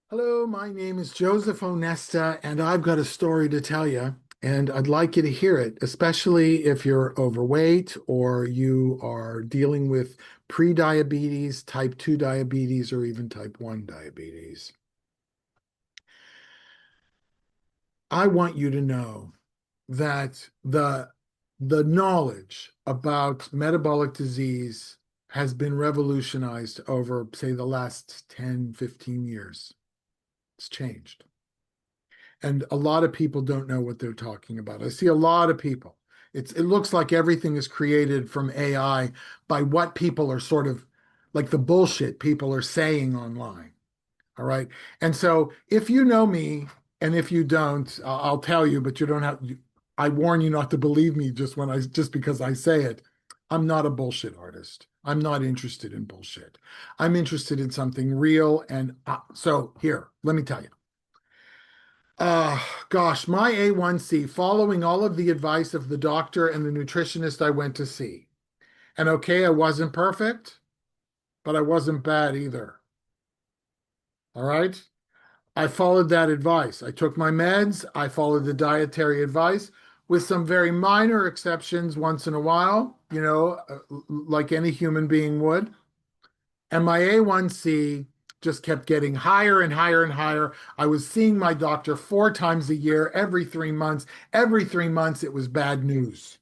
Hello, my name is Joseph Onesta, and I've got a story to tell you. And I'd like you to hear it, especially if you're overweight or you are dealing with prediabetes, type 2 diabetes, or even type 1 diabetes. I want you to know that the knowledge about metabolic disease has been revolutionized over, say, the last 10, 15 years. It's changed. And a lot of people don't know what they're talking about. I see a lot of people. It looks like everything is created from AI by what people are sort of like the bullshit people are saying online. All right. And so if you know me, and if you don't, I'll tell you, but you don't have, I warn you not to believe me just because I say it. I'm not a bullshit artist. I'm not interested in bullshit. I'm interested in something real. And so here, let me tell you. Gosh, my A1C, following all of the advice of the doctor and the nutritionist I went to see. And okay, I wasn't perfect, but I wasn't bad either. All right. I followed that advice. I took my meds. I followed the dietary advice with some very minor exceptions once in a while, like any human being would. And my A1C just kept getting higher and higher and higher. I was seeing my doctor 4 times a year, every 3 months. Every 3 months, it was bad news.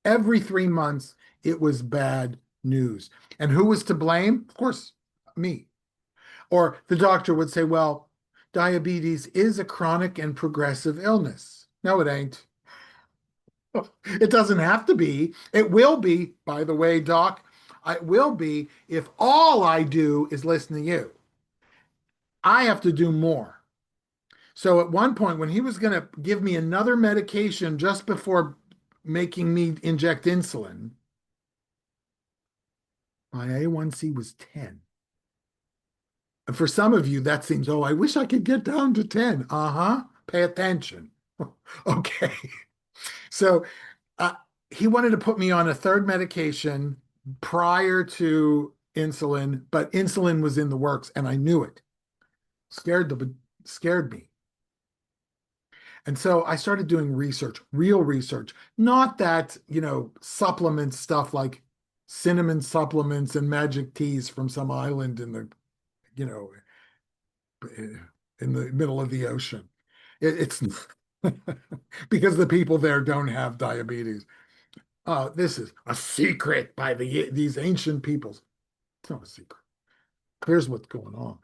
Every 3 months, it was bad news. And who was to blame? Of course, me. Or the doctor would say, well, diabetes is a chronic and progressive illness. No, it ain't. It doesn't have to be. It will be, by the way, doc. It will be if all I do is listen to you. I have to do more. So at one point, when he was going to give me another medication just before making me inject insulin, my A1C was 10. And for some of you, that seems, oh, I wish I could get down to 10. Uh-huh. Pay attention. Okay. So uh, he wanted to put me on a third medication prior to insulin, but insulin was in the works and I knew it. Scared me. And so I started doing research, real research, not that, supplement stuff like cinnamon supplements and magic teas from some island you know, in the middle of the ocean. It's because the people there don't have diabetes. This is a secret by these ancient peoples. It's not a secret. Here's what's going on.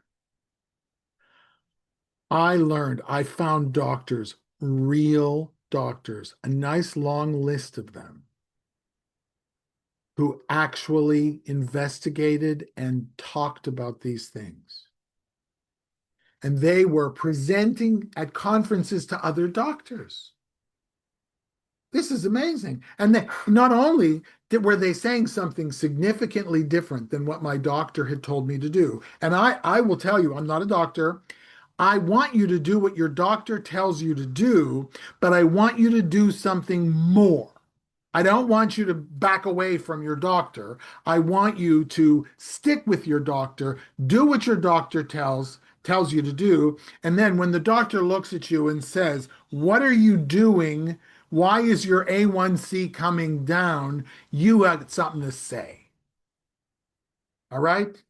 I found doctors, real doctors, a nice long list of them who actually investigated and talked about these things. And they were presenting at conferences to other doctors. This is amazing. And not only were they saying something significantly different than what my doctor had told me to do. And I will tell you, I'm not a doctor. I want you to do what your doctor tells you to do, but I want you to do something more. I don't want you to back away from your doctor. I want you to stick with your doctor, do what your doctor tells you to do, and then when the doctor looks at you and says, "What are you doing? Why is your A1C coming down?" You have something to say. All right?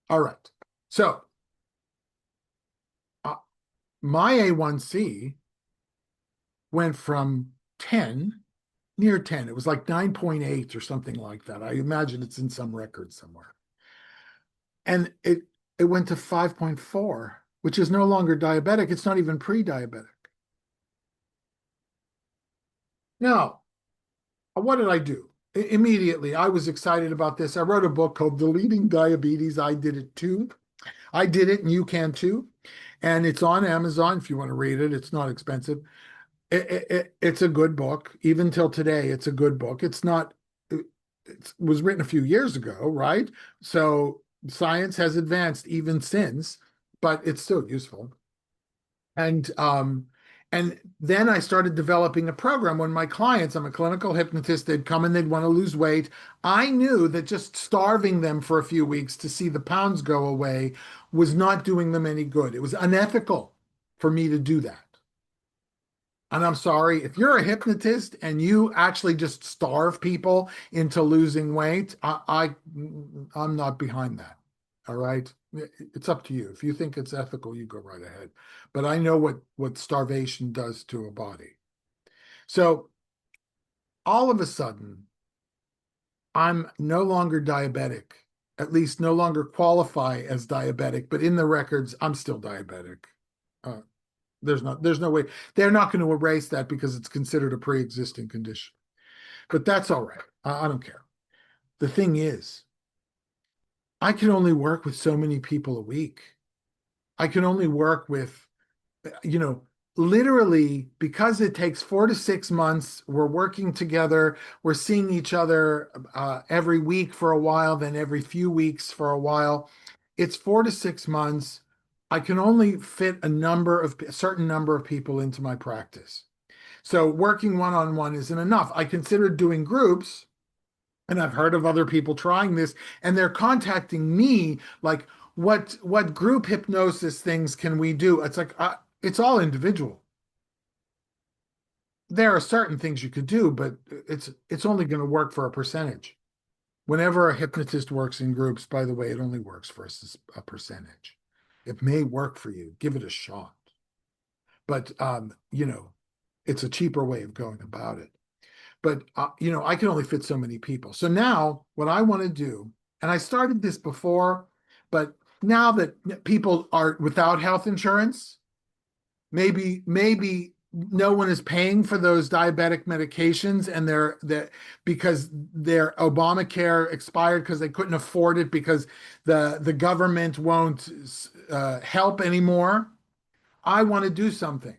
All right. So, uh, my A1C went from 10, near 10. It was like 9.8 or something like that. I imagine it's in some record somewhere. And it went to 5.4, which is no longer diabetic. It's not even pre-diabetic. Now, what did I do? Immediately, I was excited about this. I wrote a book called Deleting Diabetes. I did it too. I did it, and you can too. And it's on Amazon if you want to read it. It's not expensive. It's a good book. Even till today, it's a good book. It's not, it was written a few years ago, right? So science has advanced even since, but it's still useful. And And then I started developing a program when my clients, I'm a clinical hypnotist, they'd come and they'd want to lose weight. I knew that just starving them for a few weeks to see the pounds go away was not doing them any good. It was unethical for me to do that. And I'm sorry, if you're a hypnotist and you actually just starve people into losing weight, I'm not behind that. All right. It's up to you. If you think it's ethical, you go right ahead. But I know what starvation does to a body. So all of a sudden, I'm no longer diabetic, at least no longer qualify as diabetic, but in the records, I'm still diabetic. Uh, there's no way. They're not going to erase that because it's considered a pre-existing condition. But that's all right. I don't care. The thing is, I can only work with so many people a week. I can only work with, you know, literally because it takes 4 to 6 months. We're working together. We're seeing each other every week for a while, then every few weeks for a while. It's 4 to 6 months. I can only fit a certain number of people into my practice. So working one-on-one isn't enough. I considered doing groups, and I've heard of other people trying this, and they're contacting me like, what group hypnosis things can we do? It's like it's all individual. There are certain things you could do, but it's only going to work for a percentage. Whenever a hypnotist works in groups, by the way, it only works for a percentage. It may work for you. Give it a shot. But it's a cheaper way of going about it. But I can only fit so many people. So now what I want to do, and I started this before, but now that people are without health insurance, maybe no one is paying for those diabetic medications, and they're because their Obamacare expired because they couldn't afford it because the government won't help anymore. I want to do something.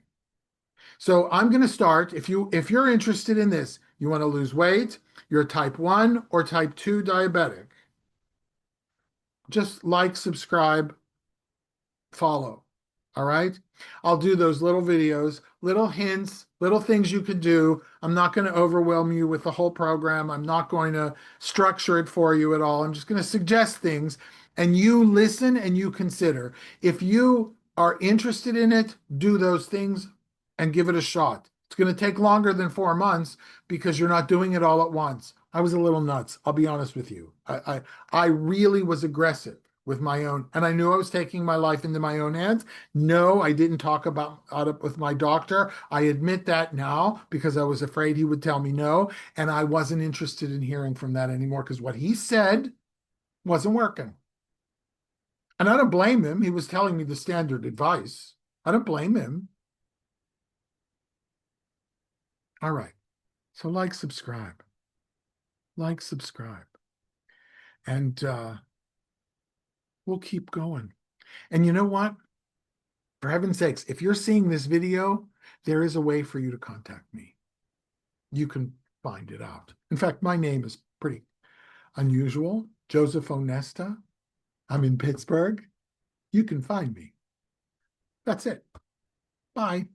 So I'm going to start. If you're interested in this, you want to lose weight, you're type 1 or type 2 diabetic, just like, subscribe, follow. All right. I'll do those little videos, little hints, little things you could do. I'm not going to overwhelm you with the whole program. I'm not going to structure it for you at all. I'm just going to suggest things, and you listen and you consider. If you are interested in it, do those things and give it a shot. It's going to take longer than 4 months because you're not doing it all at once. I was a little nuts. I'll be honest with you. I really was aggressive with my own, and I knew I was taking my life into my own hands. No, I didn't talk about it with my doctor. I admit that now because I was afraid he would tell me no, and I wasn't interested in hearing from that anymore because what he said wasn't working. And I don't blame him. He was telling me the standard advice. I don't blame him. All right. So like, subscribe, and we'll keep going. And you know what? For heaven's sakes, if you're seeing this video, there is a way for you to contact me. You can find it out. In fact, my name is pretty unusual, Joseph Onesta. I'm in Pittsburgh. You can find me. That's it. Bye.